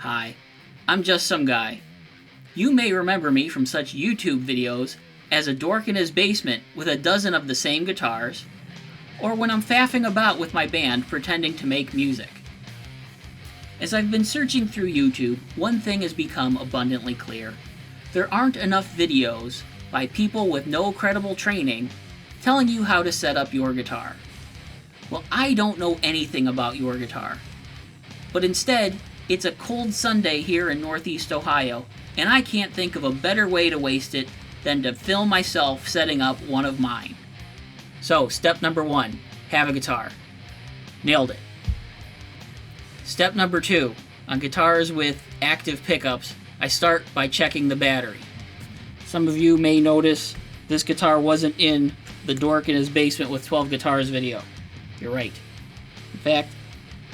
Hi, I'm just some guy. You may remember me from such YouTube videos as a dork in his basement with a dozen of the same guitars, or when I'm faffing about with my band pretending to make music. As I've been searching through YouTube, one thing has become abundantly clear. There aren't enough videos by people with no credible training telling you how to set up your guitar. Well, I don't know anything about your guitar, but instead, it's a cold Sunday here in Northeast Ohio, and I can't think of a better way to waste it than to film myself setting up one of mine. So, step number 1, have a guitar. Nailed it. Step number 2, on guitars with active pickups, I start by checking the battery. Some of you may notice this guitar wasn't in the dork in his basement with 12 guitars video. You're right. In fact,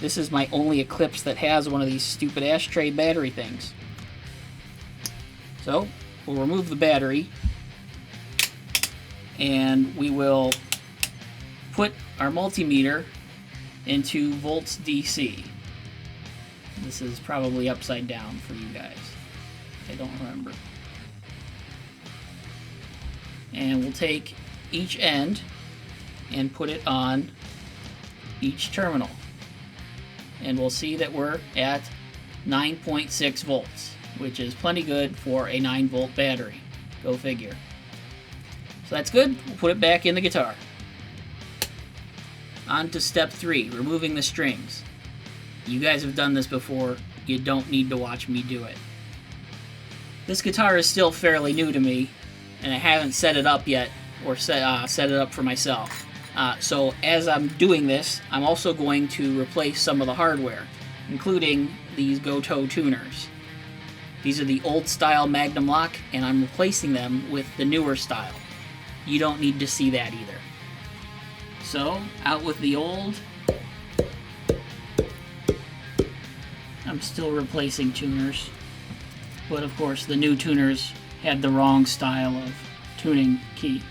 this is my only Eclipse that has one of these stupid ashtray battery things. So, we'll remove the battery, and we will put our multimeter into volts DC. This is probably upside down for you guys. I don't remember. And we'll take each end and put it on each terminal. And we'll see that we're at 9.6 volts, which is plenty good for a 9-volt battery. Go figure. So that's good. We'll put it back in the guitar. On to step 3, removing the strings. You guys have done this before. You don't need to watch me do it. This guitar is still fairly new to me, and I haven't set it up yet, or set it up for myself. So as I'm doing this, I'm also going to replace some of the hardware, including these Gotoh tuners. These are the old style Magnum Lock, and I'm replacing them with the newer style. You don't need to see that either. So, out with the old. I'm still replacing tuners, but of course the new tuners had the wrong style of tuning key.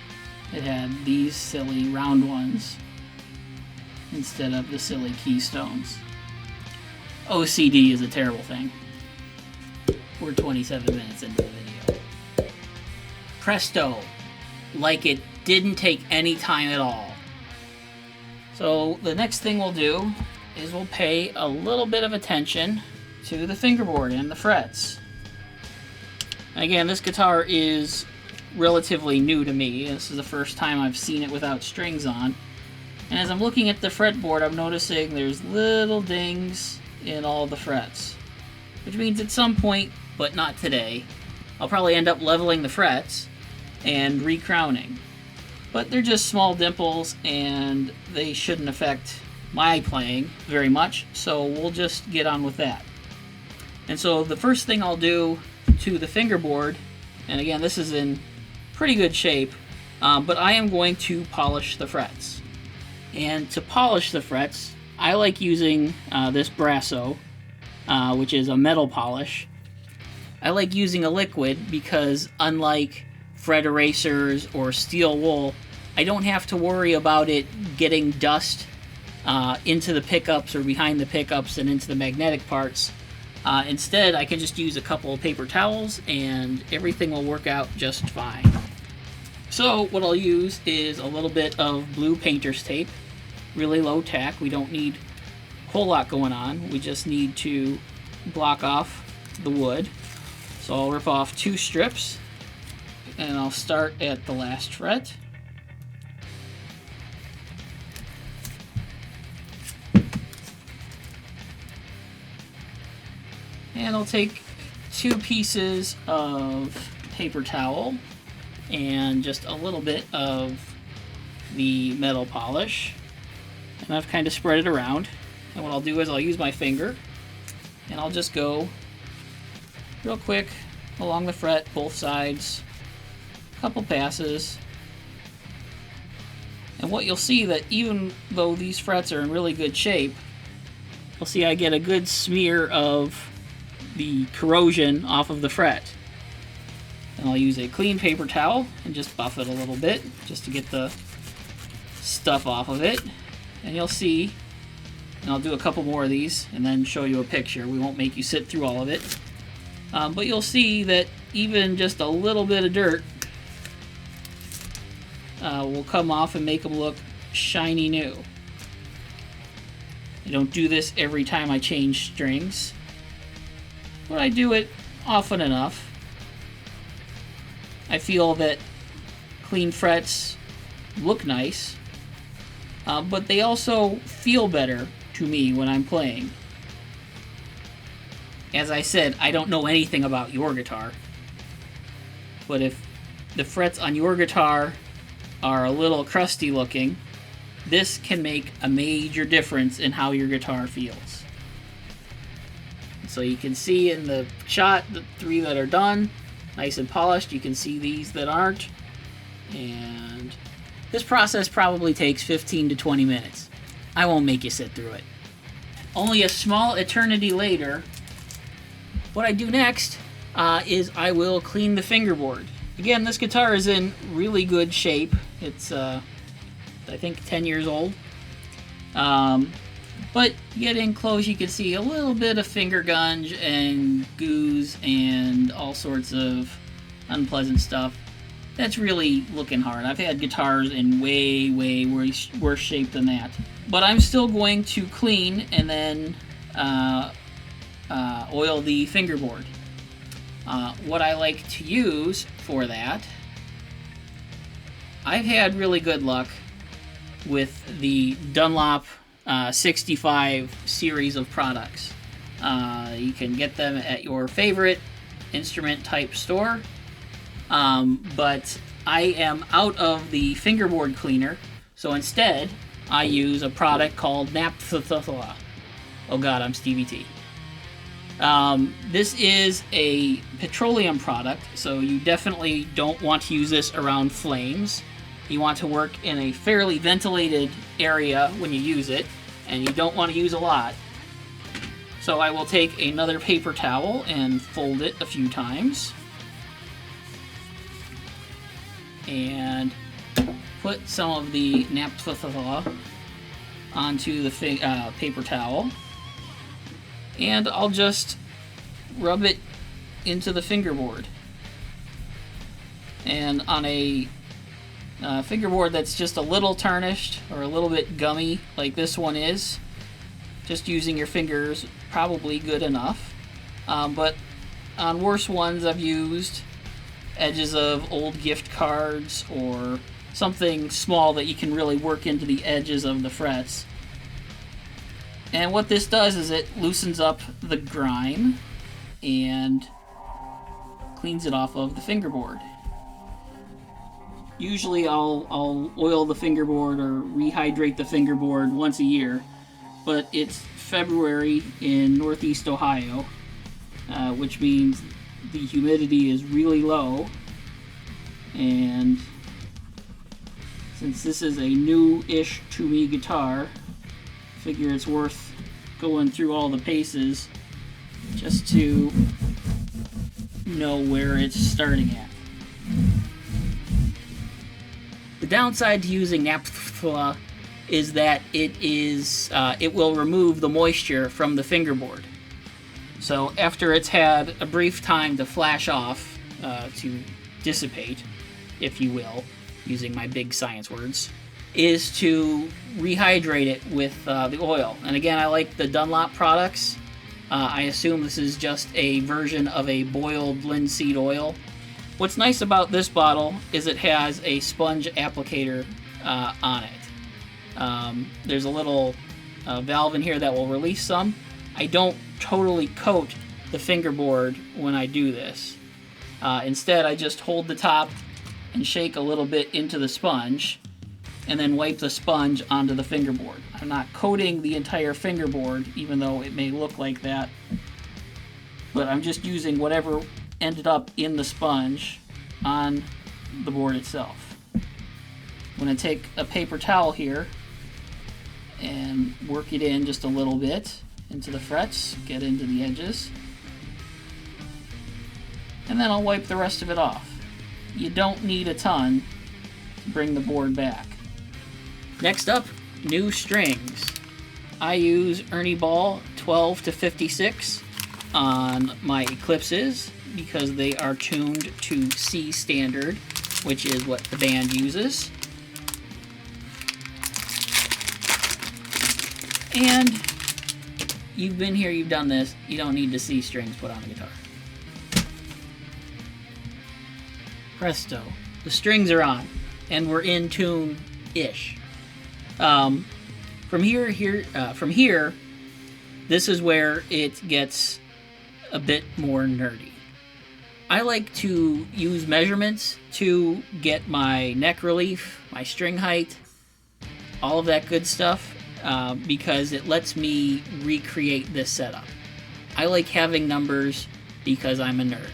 It had these silly round ones instead of the silly keystones. OCD is a terrible thing. We're 27 minutes into the video. Presto! Like it didn't take any time at all. So the next thing we'll do is we'll pay a little bit of attention to the fingerboard and the frets. And again, this guitar is relatively new to me. This is the first time I've seen it without strings on. And as I'm looking at the fretboard, I'm noticing there's little dings in all the frets. Which means at some point, but not today, I'll probably end up leveling the frets and recrowning. But they're just small dimples and they shouldn't affect my playing very much, so we'll just get on with that. And so the first thing I'll do to the fingerboard, and again this is in pretty good shape, but I am going to polish the frets. And to polish the frets, I like using this Brasso, which is a metal polish. I like using a liquid because unlike fret erasers or steel wool, I don't have to worry about it getting dust into the pickups or behind the pickups and into the magnetic parts. Instead, I can just use a couple of paper towels and everything will work out just fine. So what I'll use is a little bit of blue painter's tape, really low tack. We don't need a whole lot going on. We just need to block off the wood. So I'll rip off 2 strips and I'll start at the last fret. And I'll take 2 pieces of paper towel and just a little bit of the metal polish. And I've kind of spread it around. And what I'll do is I'll use my finger and I'll just go real quick along the fret, both sides, a couple passes. And what you'll see that even though these frets are in really good shape, you'll see I get a good smear of the corrosion off of the fret. And I'll use a clean paper towel and just buff it a little bit just to get the stuff off of it. And you'll see And I'll do a couple more of these and then show you a picture. We won't make you sit through all of it. But you'll see that even just a little bit of dirt will come off and make them look shiny new. I don't do this every time I change strings, but I do it often enough. I feel that clean frets look nice, but they also feel better to me when I'm playing. As I said, I don't know anything about your guitar, but if the frets on your guitar are a little crusty looking, this can make a major difference in how your guitar feels. So you can see in the shot the 3 that are done, nice and polished. You can see these that aren't. And this process probably takes 15 to 20 minutes. I won't make you sit through it. Only a small eternity later, what I do next is I will clean the fingerboard. Again, this guitar is in really good shape. It's, I think, 10 years old. But get in close, you can see a little bit of finger gunge and goos and all sorts of unpleasant stuff. That's really looking hard. I've had guitars in way, way worse shape than that. But I'm still going to clean and then oil the fingerboard. What I like to use for that, I've had really good luck with the Dunlop 65 series of products. You can get them at your favorite instrument type store, but I am out of the fingerboard cleaner, so instead I use a product called Naphtha. Oh god, I'm Stevie T. This is a petroleum product, so you definitely don't want to use this around flames. You want to work in a fairly ventilated area when you use it, and you don't want to use a lot. So I will take another paper towel and fold it a few times. And put some of the naphtha onto the paper towel. And I'll just rub it into the fingerboard. And on a fingerboard that's just a little tarnished or a little bit gummy like this one is, just using your fingers probably good enough. But on worse ones I've used edges of old gift cards or something small that you can really work into the edges of the frets. And what this does is it loosens up the grime and cleans it off of the fingerboard. Usually I'll oil the fingerboard or rehydrate the fingerboard once a year, but it's February in Northeast Ohio, which means the humidity is really low, and since this is a new-ish to me guitar, I figure it's worth going through all the paces just to know where it's starting at. The downside to using naphtha is that it will remove the moisture from the fingerboard. So after it's had a brief time to flash off, to dissipate, if you will, using my big science words, is to rehydrate it with the oil. And again, I like the Dunlop products. I assume this is just a version of a boiled linseed oil. What's nice about this bottle is it has a sponge applicator on it. There's a little valve in here that will release some. I don't totally coat the fingerboard when I do this. Instead, I just hold the top and shake a little bit into the sponge and then wipe the sponge onto the fingerboard. I'm not coating the entire fingerboard, even though it may look like that, but I'm just using whatever ended up in the sponge on the board itself. I'm going to take a paper towel here and work it in just a little bit into the frets, get into the edges, and then I'll wipe the rest of it off. You don't need a ton to bring the board back. Next up, new strings. I use Ernie Ball 12 to 56 on my Eclipses because they are tuned to C standard, which is what the band uses. And you've been here, you've done this, you don't need to see strings put on the guitar. Presto. The strings are on, and we're in tune-ish. From here, this is where it gets a bit more nerdy. I like to use measurements to get my neck relief, my string height, all of that good stuff, because it lets me recreate this setup. I like having numbers because I'm a nerd.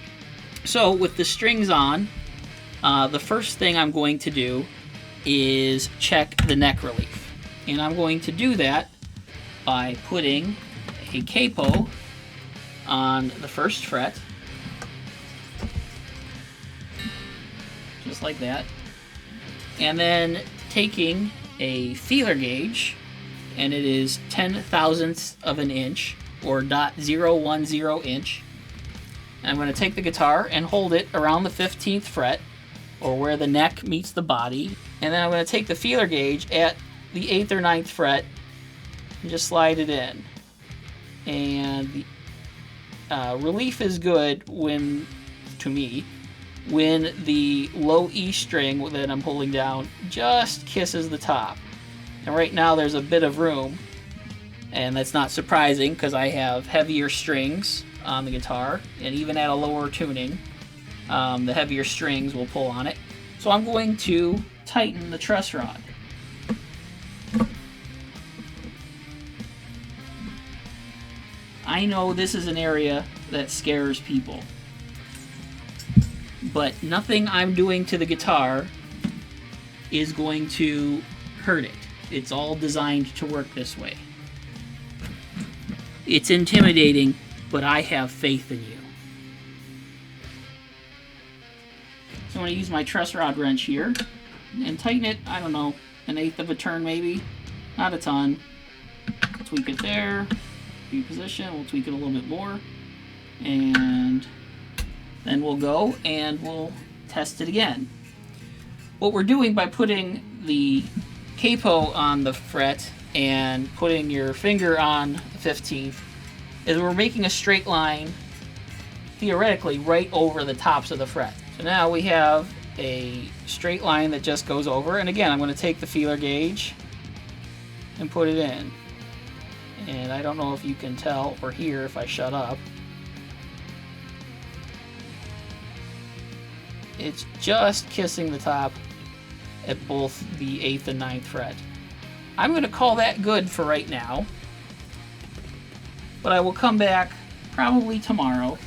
So with the strings on, the first thing I'm going to do is check the neck relief. And I'm going to do that by putting a capo on the first fret, just like that, and then taking a feeler gauge, and it is 10/1000ths of an inch, or .010 inch. And I'm going to take the guitar and hold it around the 15th fret, or where the neck meets the body, and then I'm going to take the feeler gauge at the 8th or 9th fret and just slide it in. And the relief is good when, to me, when the low E string that I'm pulling down just kisses the top. And right now there's a bit of room, and that's not surprising because I have heavier strings on the guitar, and even at a lower tuning, the heavier strings will pull on it. So I'm going to tighten the truss rod. I know this is an area that scares people, but nothing I'm doing to the guitar is going to hurt it. It's all designed to work this way. It's intimidating, but I have faith in you. So I'm going to use my truss rod wrench here and tighten it, I don't know, 1/8 of a turn maybe, not a ton. Tweak it there. Position, we'll tweak it a little bit more, and then we'll go and we'll test it again. What we're doing by putting the capo on the fret and putting your finger on the 15th is we're making a straight line, theoretically, right over the tops of the fret. So now we have a straight line that just goes over, and again I'm going to take the feeler gauge and put it in. And I don't know if you can tell or hear if I shut up. It's just kissing the top at both the 8th and 9th fret. I'm going to call that good for right now. But I will come back probably tomorrow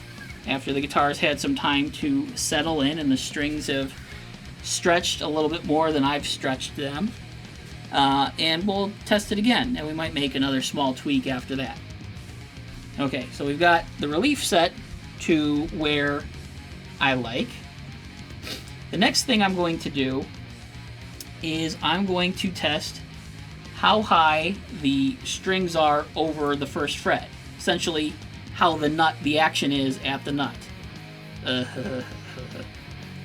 after the guitar's had some time to settle in and the strings have stretched a little bit more than I've stretched them. And we'll test it again, and we might make another small tweak after that. Okay, so we've got the relief set to where I like. The next thing I'm going to do is I'm going to test how high the strings are over the first fret. Essentially, how the action is at the nut.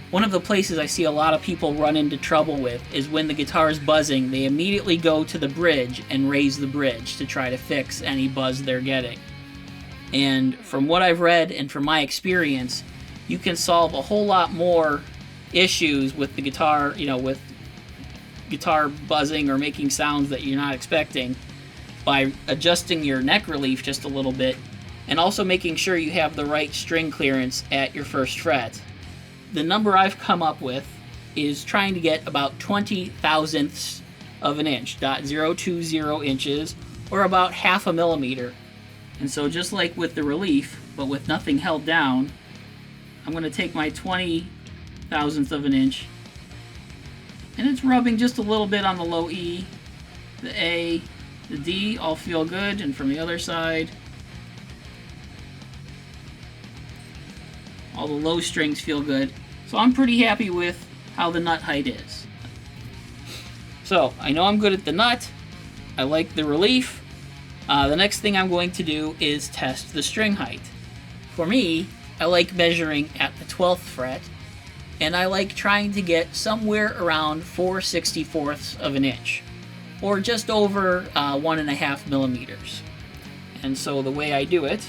One of the places I see a lot of people run into trouble with is when the guitar is buzzing, they immediately go to the bridge and raise the bridge to try to fix any buzz they're getting. And from what I've read and from my experience, you can solve a whole lot more issues with the guitar, with guitar buzzing or making sounds that you're not expecting by adjusting your neck relief just a little bit and also making sure you have the right string clearance at your first fret. The number I've come up with is trying to get about 20/1000ths of an inch, .020 inches, or about 1/2 millimeter. And so just like with the relief, but with nothing held down, I'm going to take my 20/1000th of an inch, and it's rubbing just a little bit on the low E, the A, the D all feel good, and from the other side, all the low strings feel good. So I'm pretty happy with how the nut height is. So I know I'm good at the nut. I like the relief. The next thing I'm going to do is test the string height. For me, I like measuring at the 12th fret, and I like trying to get somewhere around 4/64 of an inch, or just over 1.5 millimeters. And so the way I do it,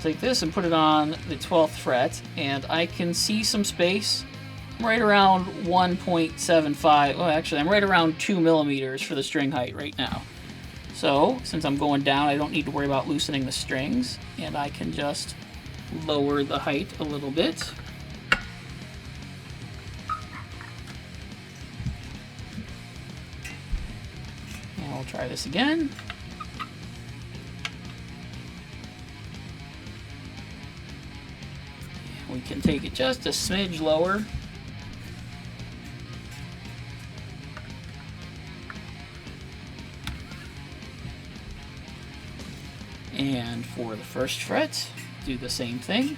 take this and put it on the 12th fret, and I can see some space. I'm right around 1.75. Well, actually, I'm right around 2 millimeters for the string height right now. So, since I'm going down, I don't need to worry about loosening the strings, and I can just lower the height a little bit. And I'll try this again. We can take it just a smidge lower. And for the first fret, do the same thing.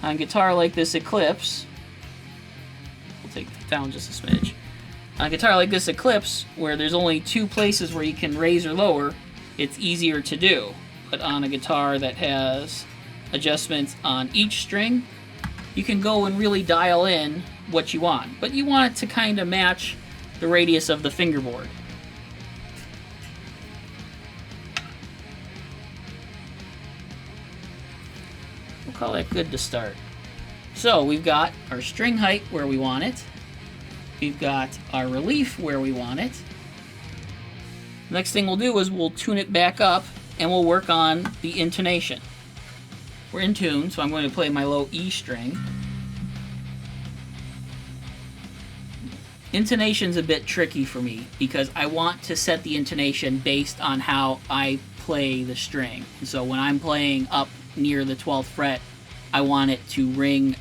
On guitar like this Eclipse, we'll take it down just a smidge. On guitar like this Eclipse, where there's only 2 places where you can raise or lower, it's easier to do. But on a guitar that has adjustments on each string, you can go and really dial in what you want. But you want it to kind of match the radius of the fingerboard. We'll call that good to start. So we've got our string height where we want it. We've got our relief where we want it. Next thing we'll do is we'll tune it back up and we'll work on the intonation. We're in tune, so I'm going to play my low E string. Intonation's a bit tricky for me because I want to set the intonation based on how I play the string. And so when I'm playing up near the 12th fret, I want it to ring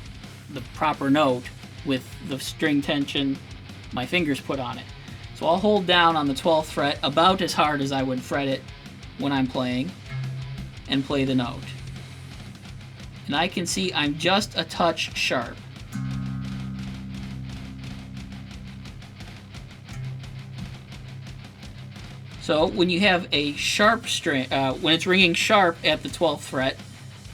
the proper note with the string tension my fingers put on it. So I'll hold down on the 12th fret about as hard as I would fret it when I'm playing and play the note. And I can see I'm just a touch sharp. So when you have a sharp string, when it's ringing sharp at the 12th fret,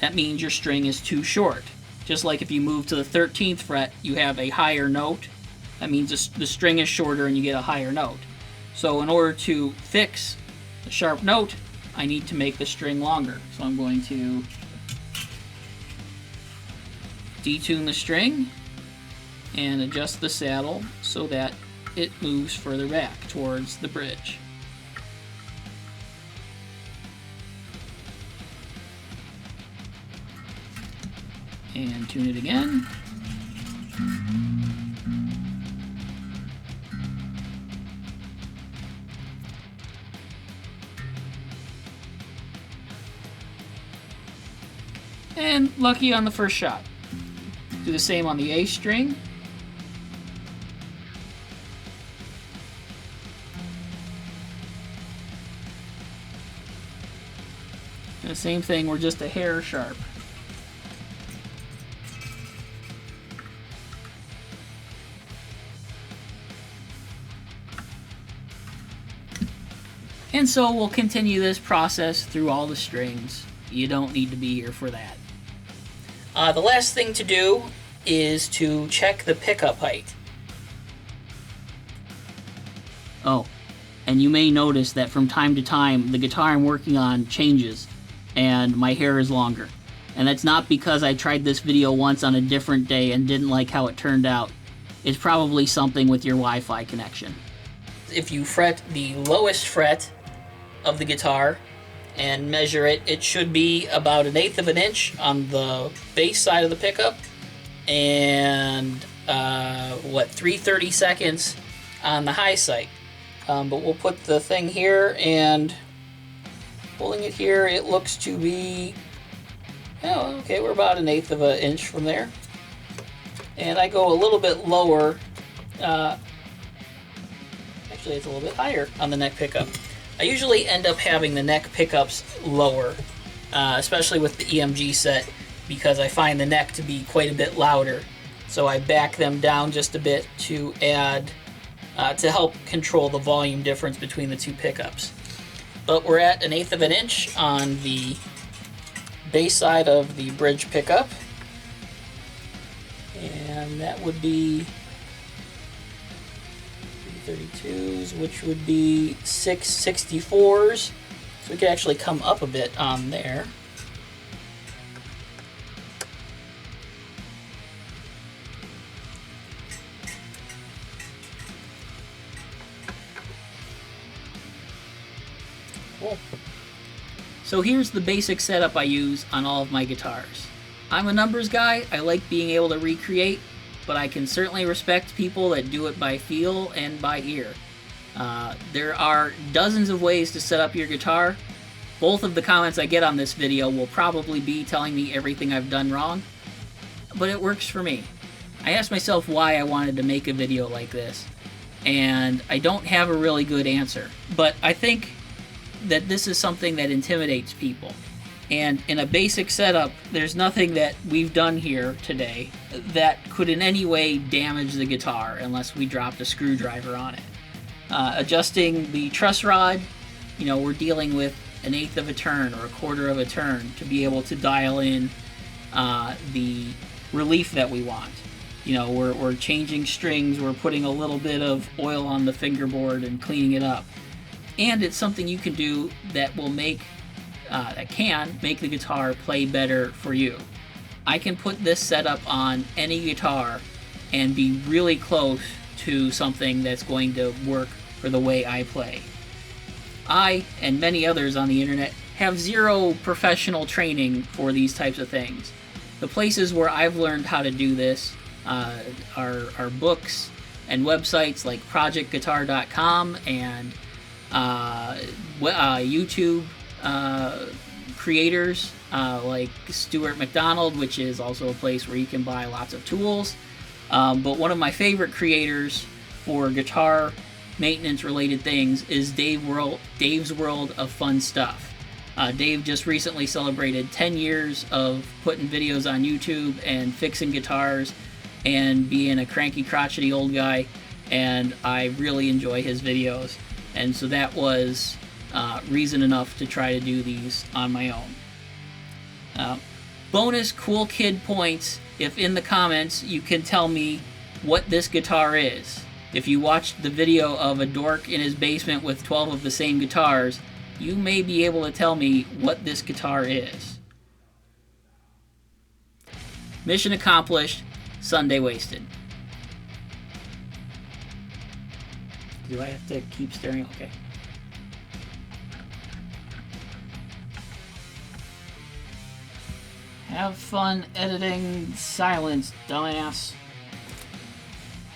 that means your string is too short. Just like if you move to the 13th fret, you have a higher note. That means the string is shorter and you get a higher note. So in order to fix the sharp note, I need to make the string longer. So I'm going to detune the string and adjust the saddle so that it moves further back towards the bridge. And tune it again. And lucky on the first shot. Do the same on the A string. And the same thing, we're just a hair sharp. And so we'll continue this process through all the strings. You don't need to be here for that. The last thing to do is to check the pickup height. Oh, and you may notice that from time to time the guitar I'm working on changes and my hair is longer. And that's not because I tried this video once on a different day and didn't like how it turned out. It's probably something with your Wi-Fi connection. If you fret the lowest fret of the guitar and measure it, it should be about 1/8 of an inch on the bass side of the pickup and 3/32 on the high side. But we'll put the thing here, and pulling it here, it looks to be, oh, okay, we're about 1/8 of an inch from there. And I go a little bit lower, actually it's a little bit higher on the neck pickup. I usually end up having the neck pickups lower, especially with the EMG set, because I find the neck to be quite a bit louder. So I back them down just a bit to add, to help control the volume difference between the two pickups. but we're at 1/8 of an inch on the base side of the bridge pickup. And that would be 332s, which would be 664s. So we could actually come up a bit on there. Cool. So here's the basic setup I use on all of my guitars. I'm a numbers guy. I like being able to recreate, but I can certainly respect people that do it by feel and by ear. There are dozens of ways to set up your guitar. Both of the comments I get on this video will probably be telling me everything I've done wrong, but it works for me. I asked myself why I wanted to make a video like this, and I don't have a really good answer, but I think that this is something that intimidates people. And in a basic setup, there's nothing that we've done here today that could in any way damage the guitar unless we dropped a screwdriver on it. Adjusting the truss rod, we're dealing with 1/8 of a turn or 1/4 of a turn to be able to dial in the relief that we want. We're changing strings, we're putting a little bit of oil on the fingerboard and cleaning it up. And it's something you can do that will that can make the guitar play better for you. I can put this setup on any guitar and be really close to something that's going to work for the way I play. I, and many others on the internet, have zero professional training for these types of things. The places where I've learned how to do this are books and websites like projectguitar.com and YouTube creators like Stuart McDonald, which is also a place where you can buy lots of tools. But one of my favorite creators for guitar maintenance related things is Dave's World of Fun Stuff. Dave just recently celebrated 10 years of putting videos on YouTube and fixing guitars and being a cranky, crotchety old guy, and I really enjoy his videos. And so that was reason enough to try to do these on my own. Bonus cool kid points if in the comments you can tell me what this guitar is. If you watched the video of a dork in his basement with 12 of the same guitars, you may be able to tell me what this guitar is. Mission accomplished. Sunday wasted. Do I have to keep staring? Okay. Have fun editing silence, dumbass.